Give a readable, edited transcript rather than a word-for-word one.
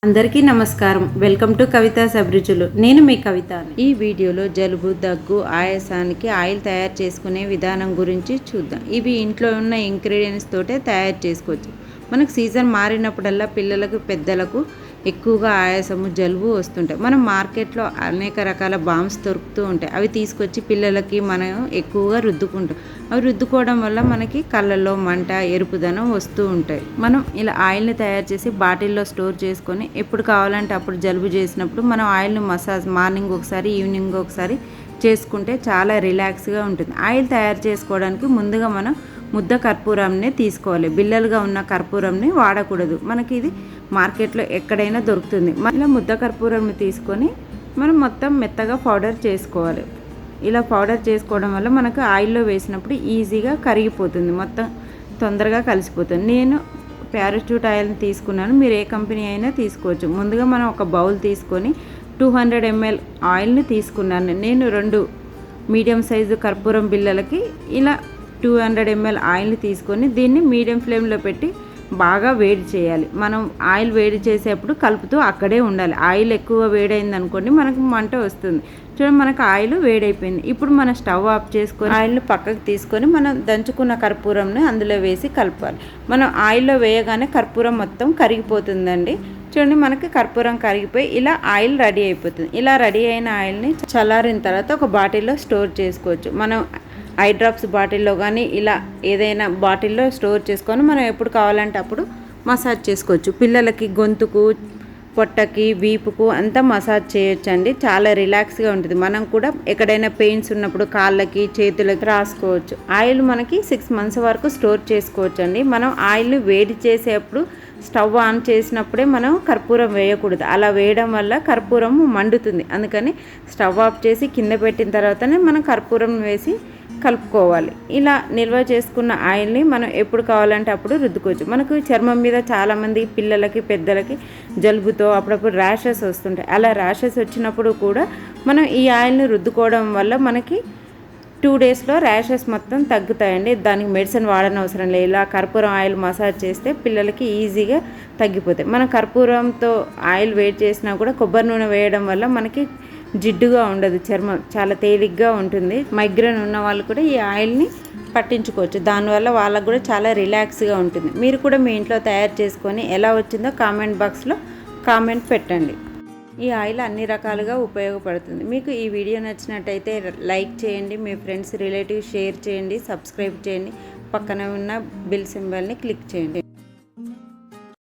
అందరికీ నమస్కారం. Welcome to Kavitha's అభిరుచులు. నేను మీ కవిత. ఈ వీడియోలో జలుబు, దగ్గు, ఆయాసానికి ఆయిల్ తయారు చేసుకునే విధానం గురించి చూద్దాం. ఇవి ఇంట్లో ఉన్న ఇంగ్రీడియంట్స్ తోటే తయారు చేసుకోవచ్చు. మనకు సీజన్ మారినప్పుడల్లా పిల్లలకు, పెద్దలకు ఎక్కువగా ఆయాసము, జలుబు వస్తుంటాయి. మనం మార్కెట్లో అనేక రకాల బామ్స్ దొరుకుతూ ఉంటాయి. అవి తీసుకొచ్చి పిల్లలకి మనం ఎక్కువగా రుద్దుకుంటాం. అవి రుద్దుకోవడం వల్ల మనకి కళ్ళల్లో మంట, ఎరుపుదనం వస్తూ ఉంటాయి. మనం ఇలా ఆయిల్ని తయారు చేసి బాటిల్లో స్టోర్ చేసుకొని ఎప్పుడు కావాలంటే అప్పుడు జలుబు చేసినప్పుడు మనం ఆయిల్ని మసాజ్ మార్నింగ్ ఒకసారి, ఈవినింగ్ ఒకసారి చేసుకుంటే చాలా రిలాక్స్గా ఉంటుంది. ఆయిల్ తయారు చేసుకోవడానికి ముందుగా మనం ముద్ద కర్పూరంని తీసుకోవాలి. బిల్లలుగా ఉన్న కర్పూరంని వాడకూడదు. మనకి ఇది మార్కెట్లో ఎక్కడైనా దొరుకుతుంది. ఇలా ముద్ద కర్పూరంని తీసుకొని మనం మొత్తం మెత్తగా పౌడర్ చేసుకోవాలి. ఇలా పౌడర్ చేసుకోవడం వల్ల మనకు ఆయిల్లో వేసినప్పుడు ఈజీగా కరిగిపోతుంది, మొత్తం తొందరగా కలిసిపోతుంది. నేను పారాషూట్ ఆయిల్ని తీసుకున్నాను. మీరు ఏ కంపెనీ అయినా తీసుకోవచ్చు. ముందుగా మనం ఒక బౌల్ తీసుకొని 200 ml ఆయిల్ని తీసుకున్నాను. నేను 2 మీడియం సైజు కర్పూరం బిళ్ళలకి ఇలా 200 ml ఆయిల్ని తీసుకొని దీన్ని మీడియం ఫ్లేమ్లో పెట్టి బాగా వేడి చేయాలి. మనం ఆయిల్ వేడి చేసేప్పుడు కలుపుతూ అక్కడే ఉండాలి. ఆయిల్ ఎక్కువ వేడైంది అనుకోండి మనకు మంట వస్తుంది. చూడండి, మనకు ఆయిల్ వేడైపోయింది. ఇప్పుడు మనం స్టవ్ ఆఫ్ చేసుకొని ఆయిల్ని పక్కకు తీసుకొని మనం దంచుకున్న కర్పూరంని అందులో వేసి కలపాలి. మనం ఆయిల్లో వేయగానే కర్పూరం మొత్తం కరిగిపోతుందండి. చూడండి, మనకి కర్పూరం కరిగిపోయి ఇలా ఆయిల్ రెడీ అయిపోతుంది. ఇలా రెడీ అయిన ఆయిల్ని చల్లారిన తర్వాత ఒక బాటిల్లో స్టోర్ చేసుకోవచ్చు. మనం ఐ డ్రాప్స్ బాటిల్లో కానీ ఇలా ఏదైనా బాటిల్లో స్టోర్ చేసుకొని మనం ఎప్పుడు కావాలంటే అప్పుడు మసాజ్ చేసుకోవచ్చు. పిల్లలకి గొంతుకు, పొట్టకి, వీపుకు అంతా మసాజ్ చేయొచ్చండి. చాలా రిలాక్స్గా ఉంటుంది. మనం కూడా ఎక్కడైనా పెయిన్స్ ఉన్నప్పుడు కాళ్ళకి, చేతులకి రాసుకోవచ్చు. ఆయిల్ మనకి 6 months వరకు స్టోర్ చేసుకోవచ్చు అండి. మనం ఆయిల్ని వేడి చేసేప్పుడు స్టవ్ ఆన్ చేసినప్పుడే మనం కర్పూరం వేయకూడదు. అలా వేయడం వల్ల కర్పూరం మండుతుంది. అందుకని స్టవ్ ఆఫ్ చేసి కింద పెట్టిన తర్వాతనే మనం కర్పూరం వేసి కలుపుకోవాలి. ఇలా నిల్వ చేసుకున్న ఆయిల్ని మనం ఎప్పుడు కావాలంటే అప్పుడు రుద్దుకోవచ్చు. మనకు చర్మం మీద చాలామంది పిల్లలకి, పెద్దలకి జలుబుతో అప్పుడప్పుడు ర్యాషెస్ వస్తుంటాయి. అలా ర్యాషెస్ వచ్చినప్పుడు కూడా మనం ఈ ఆయిల్ని రుద్దుకోవడం వల్ల మనకి 2 daysలో ర్యాషెస్ మొత్తం తగ్గుతాయండి. దానికి మెడిసిన్ వాడనవసరం లేదు. ఇలా కర్పూరం ఆయిల్ మసాజ్ చేస్తే పిల్లలకి ఈజీగా తగ్గిపోతాయి. మనం కర్పూరంతో ఆయిల్ వేడి చేసినా కూడా కొబ్బరి నూనె వేయడం వల్ల మనకి జిడ్డుగా ఉండదు, చర్మం చాలా తేలిగ్గా ఉంటుంది. మైగ్రేన్ ఉన్న వాళ్ళు కూడా ఈ ఆయిల్ని పట్టించుకోవచ్చు. దానివల్ల వాళ్ళకు కూడా చాలా రిలాక్స్గా ఉంటుంది. మీరు కూడా మీ ఇంట్లో తయారు చేసుకొని ఎలా వచ్చిందో కామెంట్ బాక్స్లో కామెంట్ పెట్టండి. ఈ ఆయిల్ అన్ని రకాలుగా ఉపయోగపడుతుంది. మీకు ఈ వీడియో నచ్చినట్టయితే లైక్ చేయండి, మీ ఫ్రెండ్స్, రిలేటివ్స్ షేర్ చేయండి, సబ్స్క్రైబ్ చేయండి, పక్కన ఉన్న బెల్ సింబల్ని క్లిక్ చేయండి.